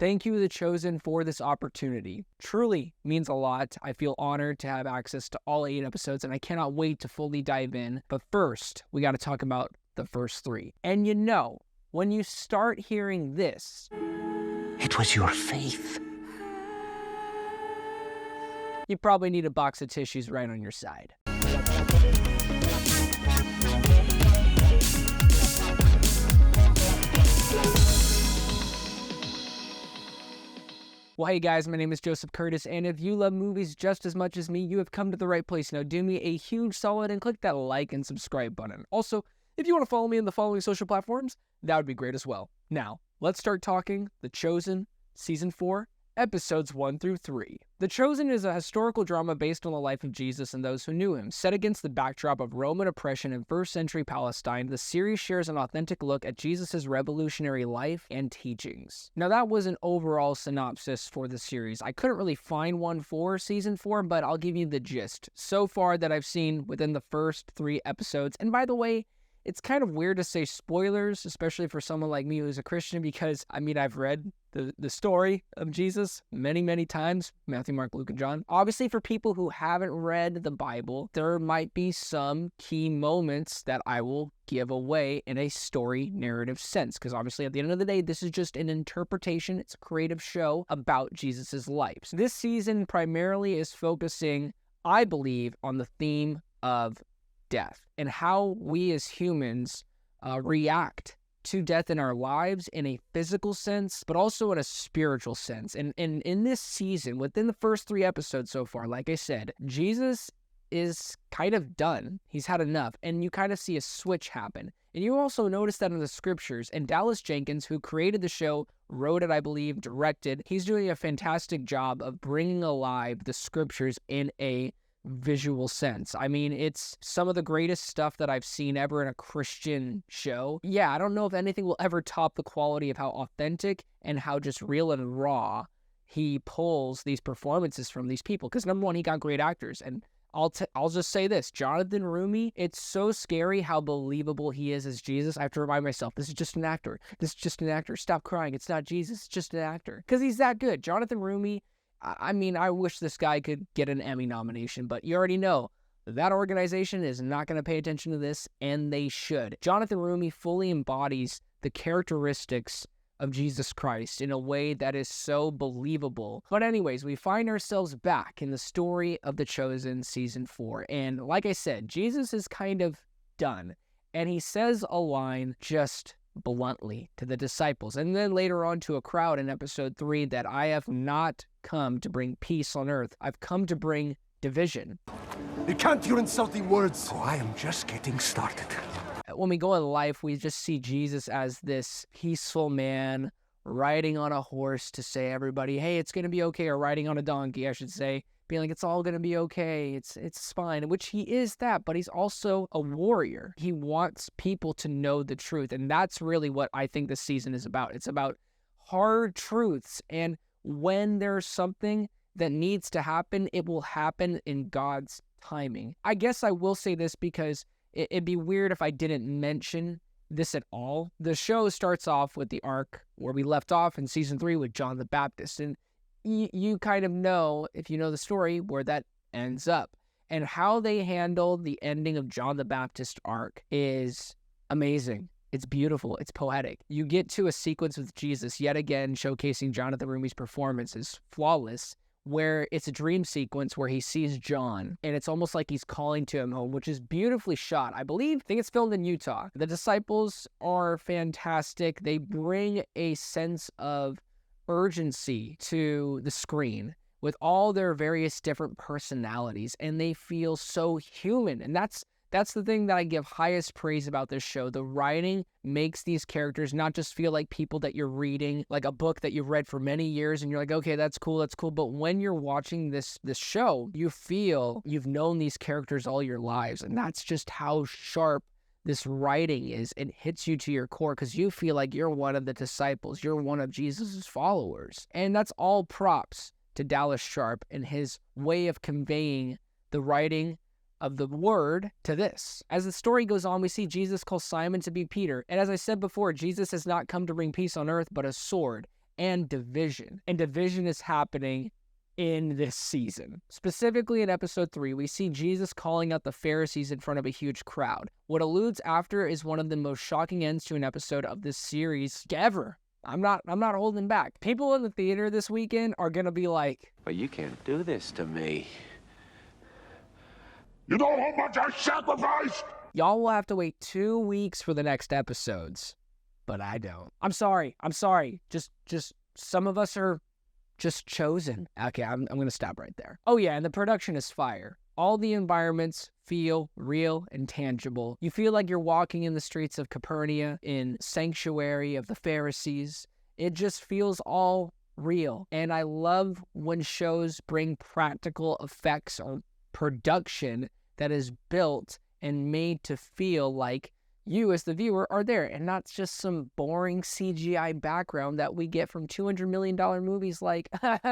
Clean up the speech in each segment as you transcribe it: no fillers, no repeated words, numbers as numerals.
Thank you, The Chosen, for this opportunity. Truly means a lot. I feel honored to have access to all 8 episodes, and I cannot wait to fully dive in. But first, we got to talk about the first 3. And you know, when you start hearing this, it was your faith. You probably need a box of tissues right on your side. Well, hey guys, my name is Joseph Curtis, and if you love movies just as much as me, you have come to the right place. Now do me a huge solid and click that like and subscribe button. Also, if you want to follow me in the following social platforms, that would be great as well. Now, let's start talking The Chosen, Season 4, Episodes 1 through 3. The Chosen is a historical drama based on the life of Jesus and those who knew him. Set against the backdrop of Roman oppression in first-century Palestine, the series shares an authentic look at Jesus' revolutionary life and teachings. Now, that was an overall synopsis for the series. I couldn't really find one for Season 4, but I'll give you the gist. So far that I've seen within the first 3 episodes, and by the way, it's kind of weird to say spoilers, especially for someone like me who's a Christian, because, I mean, I've read the story of Jesus many, many times, Matthew, Mark, Luke, and John. Obviously, for people who haven't read the Bible, there might be some key moments that I will give away in a story narrative sense, because obviously, at the end of the day, this is just an interpretation. It's a creative show about Jesus's life. So this season primarily is focusing, I believe, on the theme of death and how we as humans react to death in our lives in a physical sense, but also in a spiritual sense. And in this season, within the first 3 episodes so far, like I said, Jesus is kind of done. He's had enough. And you kind of see a switch happen. And you also notice that in the scriptures. And Dallas Jenkins, who created the show, wrote it, I believe, directed, he's doing a fantastic job of bringing alive the scriptures in a visual sense. I mean, it's some of the greatest stuff that I've seen ever in a Christian show. Yeah, I don't know if anything will ever top the quality of how authentic and how just real and raw he pulls these performances from these people. Because number one, he got great actors. And I'll just say this, Jonathan Roumie, it's so scary how believable he is as Jesus. I have to remind myself, this is just an actor. This is just an actor. Stop crying. It's not Jesus. It's just an actor. Because he's that good. Jonathan Roumie, I mean, I wish this guy could get an Emmy nomination, but you already know that organization is not going to pay attention to this, and they should. Jonathan Roumie fully embodies the characteristics of Jesus Christ in a way that is so believable. But anyways, we find ourselves back in the story of The Chosen Season 4, and like I said, Jesus is kind of done, and he says a line just bluntly to the disciples, and then later on to a crowd in episode 3, that I have not come to bring peace on earth. I've come to bring division. You can't, your insulting words. Oh, I am just getting started. When we go in life, we just see Jesus as this peaceful man riding on a horse to say everybody, hey, it's going to be okay, or riding on a donkey, I should say, being like, it's all going to be okay, it's fine, which he is that, but he's also a warrior. He wants people to know the truth, and that's really what I think this season is about. It's about hard truths, and when there's something that needs to happen, it will happen in God's timing. I guess I will say this because it'd be weird if I didn't mention this at all. The show starts off with the arc where we left off in Season 3 with John the Baptist, and you kind of know, if you know the story, where that ends up. And how they handle the ending of John the Baptist arc is amazing. It's beautiful. It's poetic. You get to a sequence with Jesus, yet again, showcasing Jonathan Roumie's performance is flawless, where it's a dream sequence where he sees John, and it's almost like he's calling to him home, which is beautifully shot. I think it's filmed in Utah. The disciples are fantastic. They bring a sense of urgency to the screen with all their various different personalities, and they feel so human. And that's the thing that I give highest praise about this show. The writing makes these characters not just feel like people that you're reading, like a book that you've read for many years, and you're like, okay, that's cool. But when you're watching this show, you feel you've known these characters all your lives, and that's just how sharp this writing is. It hits you to your core because you feel like you're one of the disciples. You're one of Jesus's followers. And that's all props to Dallas Sharp and his way of conveying the writing of the word to this. As the story goes on, we see Jesus call Simon to be Peter. And as I said before, Jesus has not come to bring peace on earth, but a sword. and division. And division is happening in this season. Specifically in episode 3, we see Jesus calling out the Pharisees in front of a huge crowd. What alludes after is one of the most shocking ends to an episode of this series ever. I'm not holding back. People in the theater this weekend are gonna be like, But you can't do this to me. You know how much I sacrificed? y'all will have to wait 2 weeks for the next episodes. But I don't. I'm sorry. Just some of us are just chosen. Okay, I'm going to stop right there. Oh yeah, and the production is fire. All the environments feel real and tangible. You feel like you're walking in the streets of Capernaum in sanctuary of the Pharisees. It just feels all real. And I love when shows bring practical effects or production that is built and made to feel like you as the viewer are there, and not just some boring CGI background that we get from $200 million movies like I'm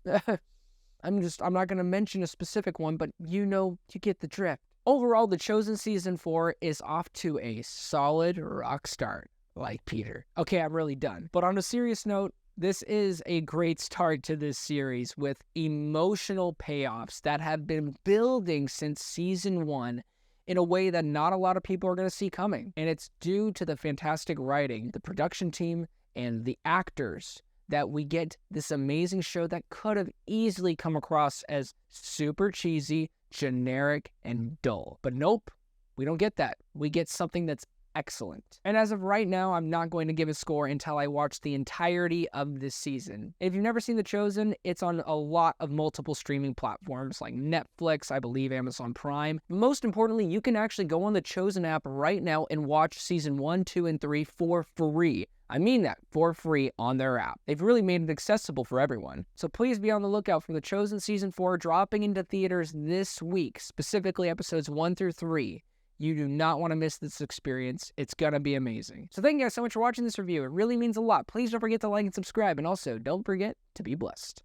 not going to mention a specific one, but you get the drift. Overall, The Chosen Season 4 is off to a solid rock start, like Peter. Okay, I'm really done. But on a serious note, this is a great start to this series with emotional payoffs that have been building since Season 1 in a way that not a lot of people are going to see coming. And it's due to the fantastic writing, the production team, and the actors that we get this amazing show that could have easily come across as super cheesy, generic, and dull. But nope, we don't get that. We get something that's excellent. And as of right now, I'm not going to give a score until I watch the entirety of this season. If you've never seen The Chosen, it's on a lot of multiple streaming platforms like Netflix, I believe Amazon Prime. Most importantly, you can actually go on the Chosen app right now and watch season 1, 2, and 3 for free. I mean that, for free on their app. They've really made it accessible for everyone. So please be on the lookout for The Chosen Season 4 dropping into theaters this week, specifically episodes 1 through 3. You do not want to miss this experience. It's going to be amazing. So thank you guys so much for watching this review. It really means a lot. Please don't forget to like and subscribe. And also, don't forget to be blessed.